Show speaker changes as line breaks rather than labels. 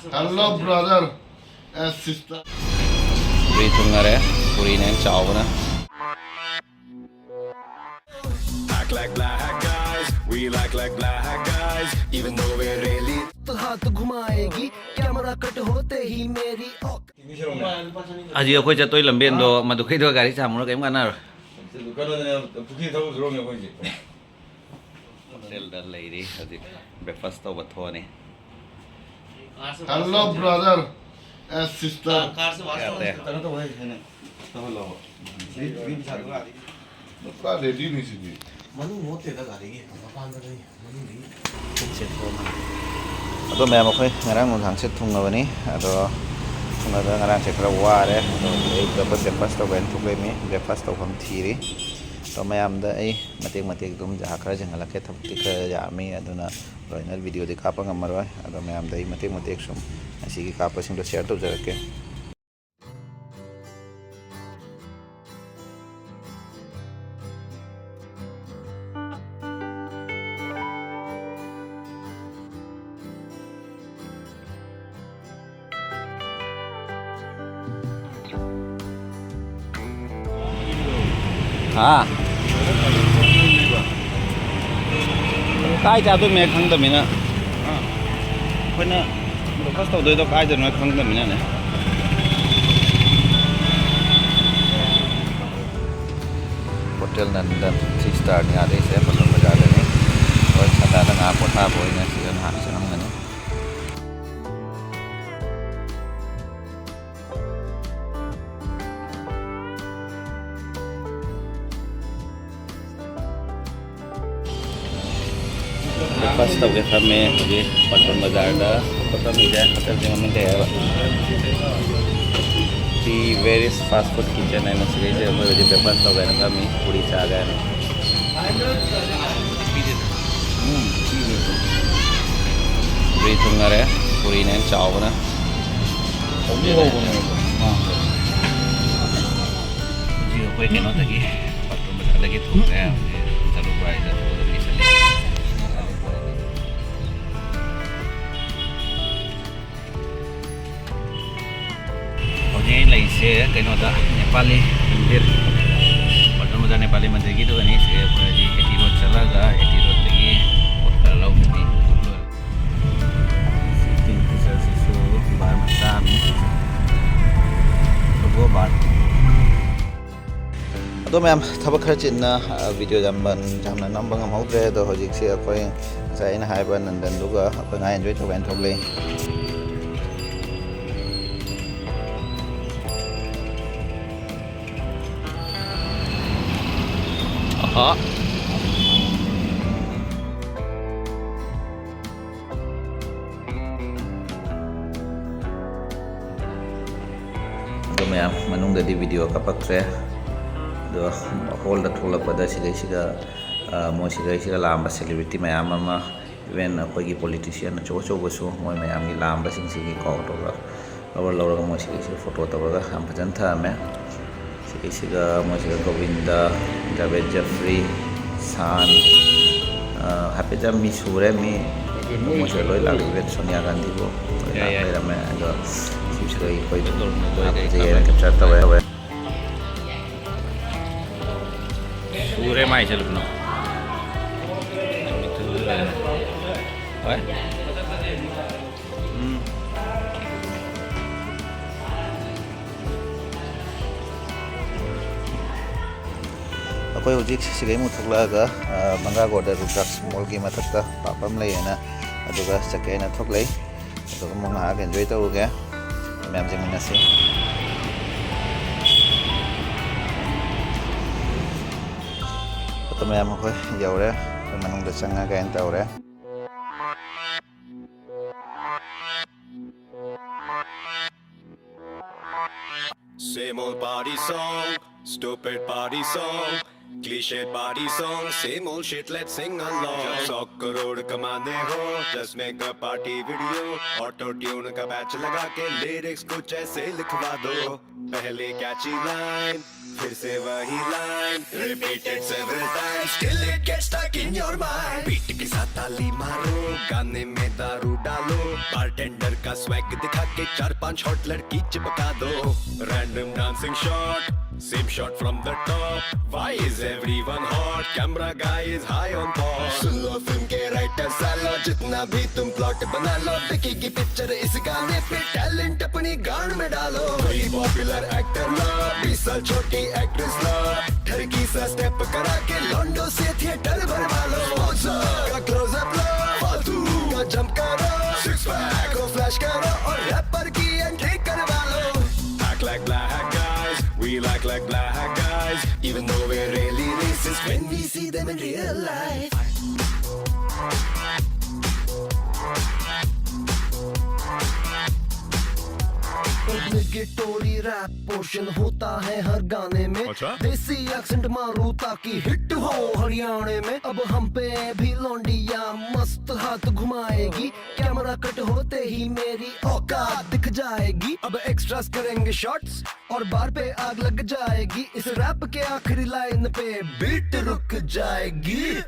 Hello, brother and sister.
Tungare puri nen chawna
Act like black guys, we like black guys, even though we're really.
तो हाथ घुमाएगी camera cut होते ही मेरी
aji akhoi chatoi lamben do madu khai do gari chamura kaim kana hotel da leiri aji breakfast to batho ne
Hello, brother and sister. Ka ready nahi si.
ado me am akhoi ngarang nun thang set thung ngawani ado thunga da ngarang se khara ware ado ei da breakfast to ben thuk le mi breakfast to pham thiri to me am da ei matek dum ja khara jangala ke thap ti kha ya mi aduna roinal video de kapa ngamarwa ado me am da ei matek sum asi ki kapa sing do share to jarake हाँ काय चाहते मैं खंग दमिना Koyna breakfast तो दे तो काय जन खंग दमिना ने hotel नंदन 6 star नि आदे से पसंद मजा दे ने और सदा दा ना पोथा बोई ने सीजन हां से नम ने breakfast tau ke thame hoje patron bazar da kota mi ja hotel je mamin de the various fast food kitchen and sile je mo hoje breakfast tau ga na thame puri cha ga ne puri thungare puri nen chawna ji koi ke no tagi patron bazar lagi thuk ga taru price da to mi sale Ini lainnya kayak ada Nepali mandir, padahal macam Nepali mandir gitu kan ini saya pernah di Eti Road Calaga, Eti Road lagi hotel laut ini. Sitting kisah susu bar macam itu bar. Aduh, memang thapa kerja na video jamban jamna nambang mau deh, doh hojik sih aku yang saya ini haiban dan juga aku nggak enjoy tuh kan thobli. Đó. Ito maya manung da di video kapak tre do hall da thola pada siga mo siga lamba celebrity maya mama even koi gi politician cho basu moi maya mi lamba sing sigi ko to ga lawar mo siga photo to ga am pajan tha me siga mo siga Govinda Javed Jeffrey San hape jam mi sure mi mo siga loi lag vet Sonia Gandhi ko ya me do siga koi to je capture ta wa sure mai chal no Aku hujik sigai muthukla ga banga goda rudraks mall gi mathakta papam lei na aduga sakai na thoklei aduga mo nga enjoy ta uge mem jing na se to mem ko yaure manung da changa ga enta ore
Same old party song, stupid party song. Cliche party song, same old shit, let's sing along. जब 100 करोड़ कमाने हो, just make a party video. Auto tune का patch लगा के lyrics कुछ ऐसे लिखवा दो. पहले catchy line, फिर से वही line, repeat it several times till it gets stuck in your mind. Beat के साथ ताली मारो, गाने में दारू डालो. Bartender का swag दिखा के 4-5 hot लड़की चिपका दो. Random dancing shot, same shot from the top. Why is everyone hot? Camera guy is high on top. Soon low film के राइटर सालो, जितना भी तुम प्लॉट बना लो, दिखेगी पिक्चर इस गाने पे, टैलेंट अपनी गान में डालो. कोई पॉपुलर एक्टर लो, 20 साल छोटी एक्ट्रेस लो, ठरकी सा स्टेप करा के लॉन्डो से थिएटर भरवा लो. स्पॉन्सर का क्लोजअप लो, फालतू का जंप करो, सिक्स पैक को फ्लैश करो और रैपर की एंट्री करवा लो. Act like black guys, we like black guys, even though we're really racist when we see them in real life.
Obligatory rap portion होता है हर गाने में. देसी एक्सेंट मारू ताकि हिट हो हरियाणे में. अब हम पे भी लौंडिया मस्त हाथ घुमाएगी, कैमरा कट होते ही मेरी औकात दिख जाएगी. अब एक्स्ट्रास करेंगे शॉट्स और बार पे आग लग जाएगी. इस रैप के आखिरी लाइन पे बीट रुक जाएगी.